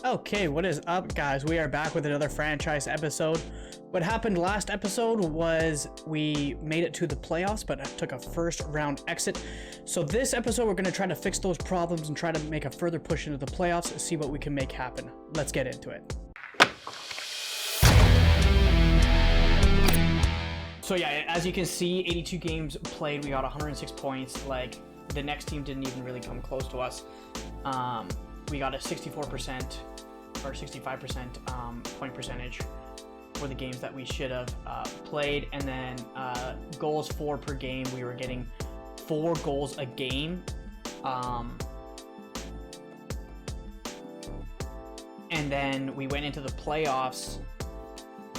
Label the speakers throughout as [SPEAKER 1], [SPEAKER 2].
[SPEAKER 1] Okay, what is up, guys? We are back with another franchise episode. What happened last episode was we made it to the playoffs, but took a first round exit. So this episode, we're going to try to fix those problems and try to make a further push into the playoffs and see what we can make happen. Let's get into it. So yeah, as you can see, 82 games played, we got 106 points. Like, the next team didn't even really come close to us. We got a 64% or 65% point percentage for the games that we should have played. And then goals for per game, we were getting 4 goals a game. And then we went into the playoffs,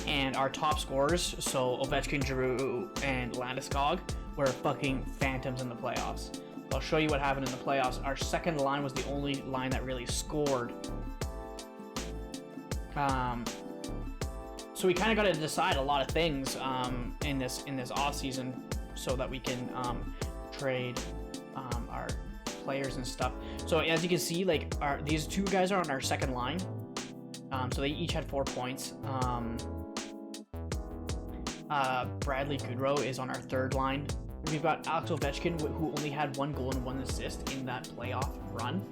[SPEAKER 1] and our top scorers, so Ovechkin, Giroux, and Landeskog, were fucking phantoms in the playoffs. I'll show you what happened in the playoffs. Our second line was the only line that really scored. So we kind of got to decide a lot of things in this off season so that we can trade our players and stuff. So as you can see, like these two guys are on our second line. So they each had 4 points. Bradley Goodrow is on our third line. We've got Alex Ovechkin, who only had 1 goal and 1 assist in that playoff run.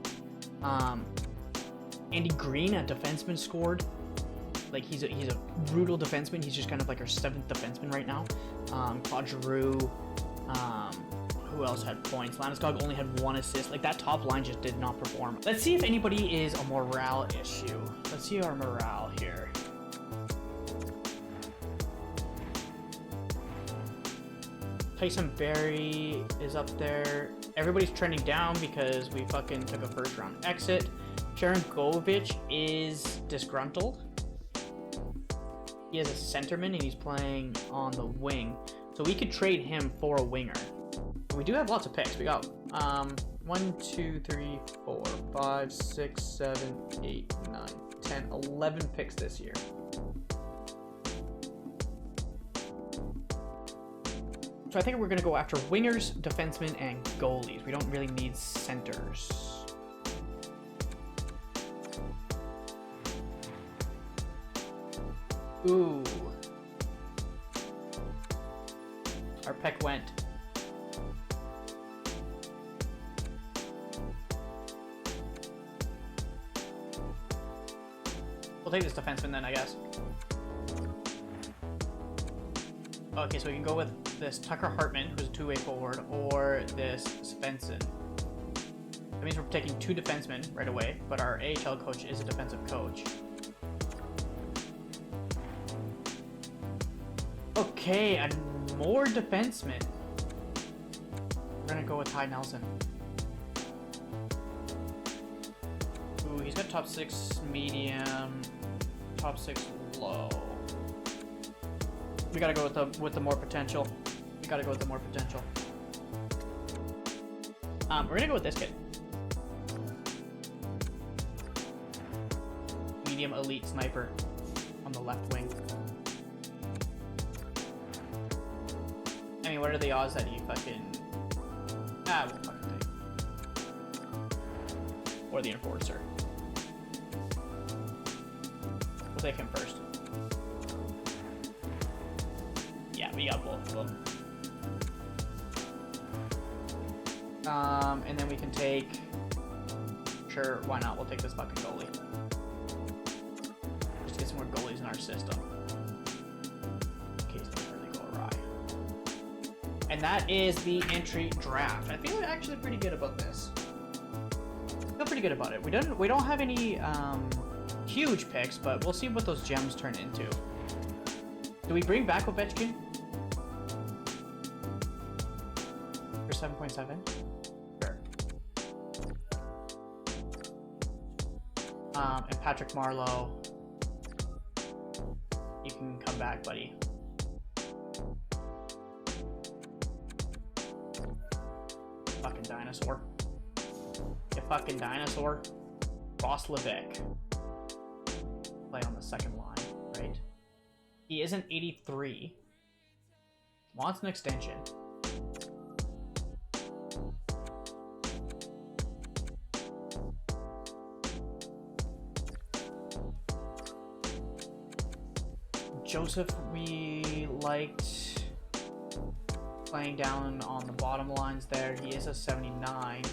[SPEAKER 1] Andy Green, a defenseman, scored. Like, he's a brutal defenseman. He's just kind of like our 7th defenseman right now. Claude Giroux. Who else had points? Landeskog only had 1 assist. Like, that top line just did not perform. Let's see if anybody is a morale issue. Let's see our morale here. Tyson Barrie is up there. Everybody's trending down because we fucking took a first round exit. Sharon Govich is disgruntled. He is a centerman and he's playing on the wing. So we could trade him for a winger. We do have lots of picks. We got 1, 2, 3, 4, 5, 6, 7, 8, 9, 10, 11 picks this year. So I think we're going to go after wingers, defensemen, and goalies. We don't really need centers. Ooh. Our pick went. We'll take this defenseman then, I guess. Okay, so we can go with this Tucker Hartman, who's a 2-way forward, or this Svensson. That means we're taking 2 defensemen right away, but our AHL coach is a defensive coach. Okay, and more defensemen. We're gonna go with Ty Nelson. Ooh, he's got top 6 medium, top 6 low. We gotta go with the more potential. We gotta go with the more potential. We're gonna go with this kid. Medium elite sniper on the left wing. I mean, what are the odds that you fucking... we'll fucking take. Or the enforcer. We'll take him first. Yeah, we got both of them. And then we can take... Sure, why not? We'll take this fucking goalie. Just to get some more goalies in our system. In case things really go awry. And that is the entry draft. I feel actually pretty good about this. I feel pretty good about it. We don't have any huge picks, but we'll see what those gems turn into. Do we bring back Ovechkin? For 7.7? Sure. And Patrick Marleau. You can come back, buddy. Fucking dinosaur. You fucking dinosaur. Ross Levesque. Play on the second line, right? He is an 83. Wants an extension. Joseph, we liked playing down on the bottom lines there. He is a 79.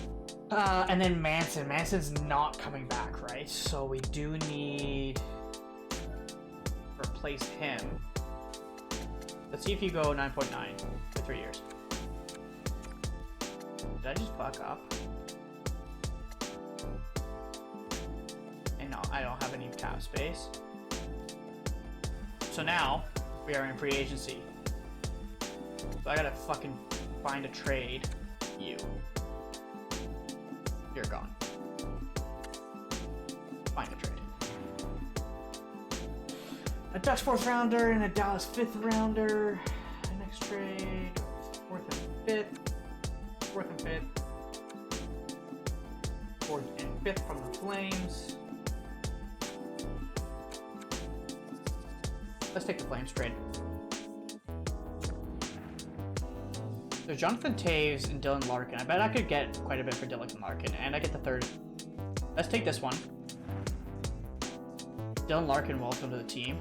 [SPEAKER 1] And then Manson. Manson's not coming back, right? So we do need to replace him. Let's see if you go 9.9 for 3 years. Did I just fuck up? And no, I don't have any cap space. So now, we are in free agency. So I gotta fucking find a trade. You. You're gone. Find a trade. A Ducks 4th rounder and a Dallas 5th rounder. Next trade, 4th and 5th. 4th and 5th. 4th and 5th from the Flames. Let's take the Flames trade. There's Jonathan Taves and Dylan Larkin. I bet I could get quite a bit for Dylan Larkin, and I get the 3rd. Let's take this one. Dylan Larkin, welcome to the team.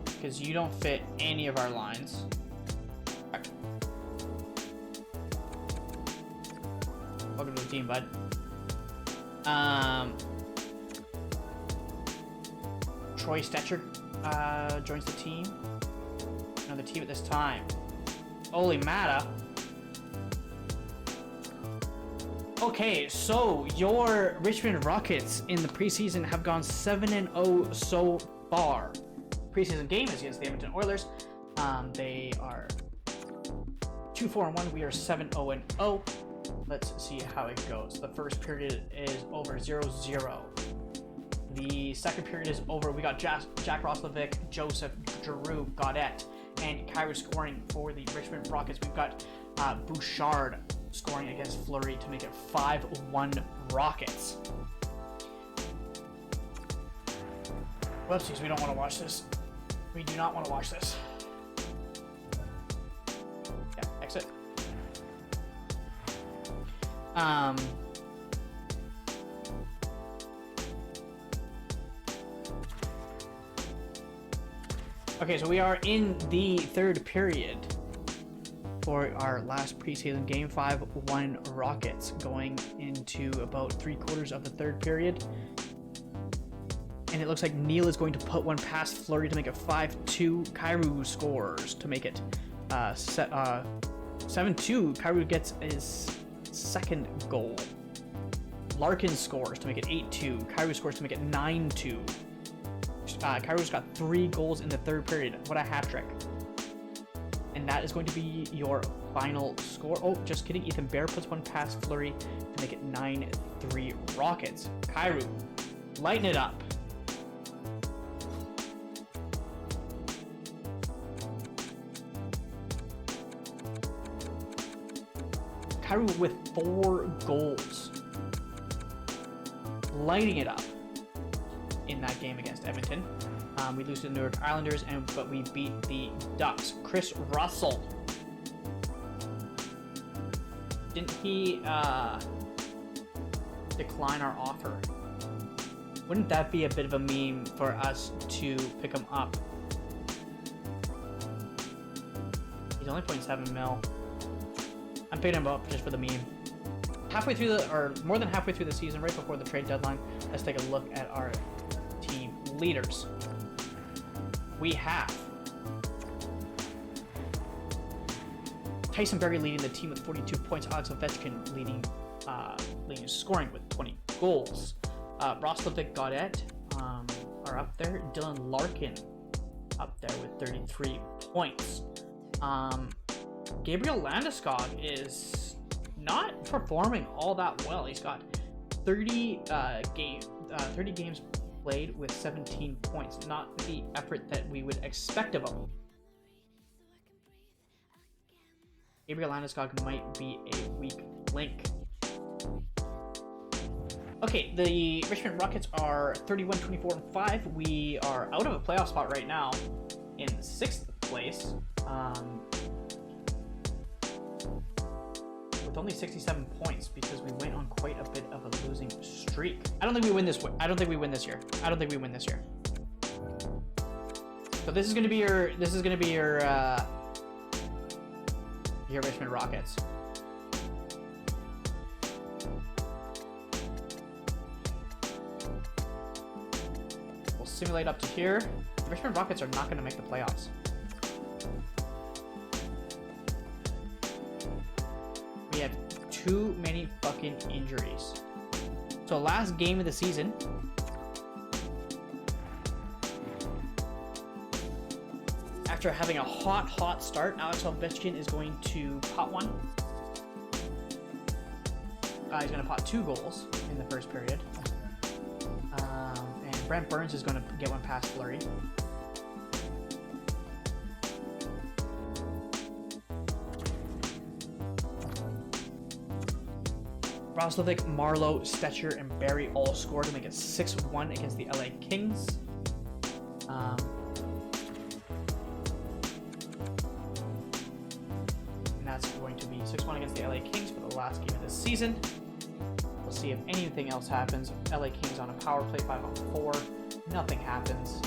[SPEAKER 1] Because you don't fit any of our lines. Right. Welcome to the team, bud. Troy Stetcher joins the team. Another team at this time. Holy Mata. Okay, so your Richmond Rockets in the preseason have gone 7-0 so far. Preseason game is against the Edmonton Oilers. They are 2-4-1. We are 7-0-0. Let's see how it goes. The first period is over 0-0. The second period is over. We got Jack Roslovic, Joseph, Giroux, Gaudette, and Kyrie scoring for the Richmond Rockets. We've got Bouchard scoring against Fleury to make it 5-1 Rockets. Whoopsies, we don't want to watch this. We do not want to watch this. Yeah, exit. Okay, so we are in the 3rd period for our last preseason game. 5-1 Rockets going into about 3/4 of the 3rd period. And it looks like Neil is going to put one past Fleury to make it 5-2. Kyrou scores to make it 7-2. Kyrou gets his 2nd goal. Larkin scores to make it 8-2. Kyrou scores to make it 9-2. Kyrou's got 3 goals in the 3rd period. What a hat trick. And that is going to be your final score. Oh, just kidding. Ethan Bear puts one past Fleury to make it 9-3 Rockets. Kyrou, lighten it up. Kyrou with 4 goals. Lighting it up in that game against Edmonton. We lose to the New York Islanders, but we beat the Ducks. Chris Russell. Didn't he decline our offer? Wouldn't that be a bit of a meme for us to pick him up? He's only 0.7 mil. I'm picking him up just for the meme. Halfway through or more than halfway through the season, right before the trade deadline, let's take a look at our team leaders. We have Tyson Berry leading the team with 42 points. Alex Ovechkin leading scoring with 20 goals. Roslovic, Gaudette are up there. Dylan Larkin up there with 33 points. Gabriel Landeskog is not performing all that well. He's got 30 games played with 17 points. Not the effort that we would expect of him. Gabriel Landeskog might be a weak link. Okay, the Richmond Rockets are 31, 24, and 5. We are out of a playoff spot right now in 6th place. With only 67 points because we went on quite a bit of a losing streak. I don't think we win this. I don't think we win this year. I don't think we win this year. So this is gonna be your. This is gonna be your Richmond Rockets. We'll simulate up to here. The Richmond Rockets are not gonna make the playoffs. We have too many fucking injuries. So last game of the season, after having a hot start, Alex Ovechkin is going to pot one. He's going to pot 2 goals in the first period. And Brent Burns is going to get one past Fleury. Roslovic, Marlowe, Stetcher, and Barry all scored to make it 6-1 against the LA Kings. And that's going to be 6-1 against the LA Kings for the last game of the season. We'll see if anything else happens. LA Kings on a power play 5-on-4. Nothing happens.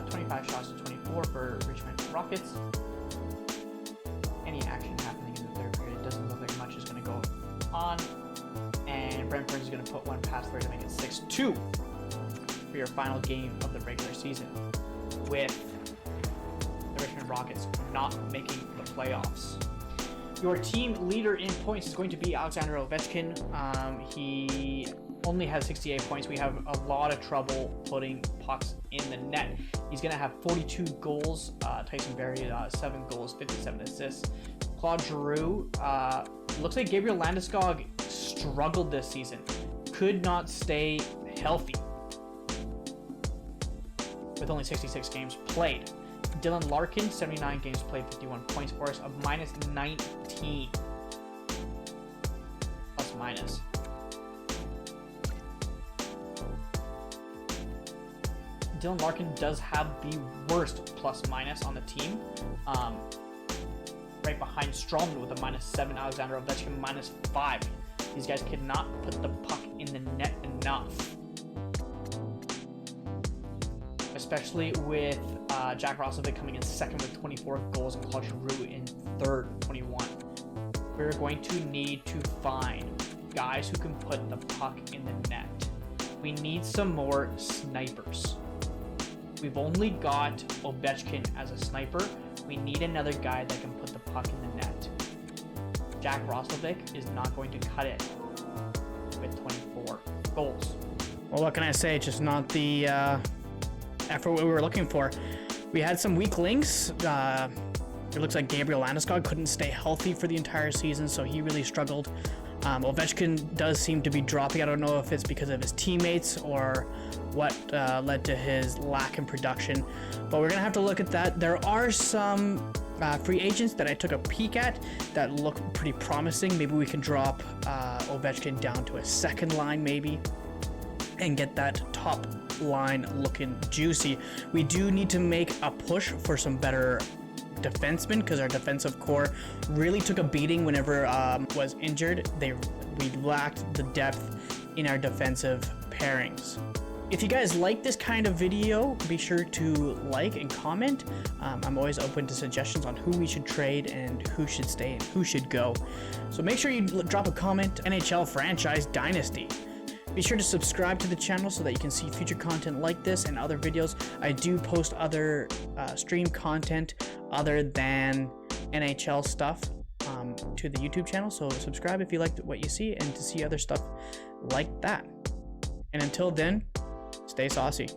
[SPEAKER 1] 25 shots to 24 for Richmond Rockets. Any action happening in the third period. It doesn't look like much is going to go on. And Brent Burns is going to put one past there to make it 6-2 for your final game of the regular season, with the Richmond Rockets not making the playoffs. Your team leader in points is going to be Alexander Ovechkin. He only has 68 points. We have a lot of trouble putting pucks in the net. He's going to have 42 goals. Tyson Barrie, 7 goals, 57 assists. Claude Giroux, looks like Gabriel Landeskog struggled this season. Could not stay healthy with only 66 games played. Dylan Larkin, 79 games played, 51 points for us, a -19. Plus minus. Dylan Larkin does have the worst plus minus on the team. Right behind Strawman with a -7, Alexander Ovechkin -5. These guys could not put the puck in the net enough. Especially with Jack Roslovic coming in second with 24 goals and Claude Giroux in third, 21. We're going to need to find guys who can put the puck in the net. We need some more snipers. We've only got Ovechkin as a sniper. We need another guy that can put the puck in the net. Jack Roslovic is not going to cut it with 24 goals. Well, what can I say? Just not the effort we were looking for. We had some weak links. It looks like Gabriel Landeskog couldn't stay healthy for the entire season, so he really struggled. Ovechkin does seem to be dropping. I don't know if it's because of his teammates or what led to his lack in production, but we're gonna have to look at that. There are some free agents that I took a peek at that look pretty promising. Maybe we can drop Ovechkin down to a second line maybe and get that top line looking juicy. We do need to make a push for some better defensemen because our defensive core really took a beating whenever was injured. We lacked the depth in our defensive pairings. If you guys like this kind of video, be sure to like and comment. I'm always open to suggestions on who we should trade and who should stay and who should go. So make sure you drop a comment. NHL Franchise Dynasty. Be sure to subscribe to the channel so that you can see future content like this and other videos. I do post other stream content other than NHL stuff to the YouTube channel. So subscribe if you liked what you see and to see other stuff like that. And until then, stay saucy.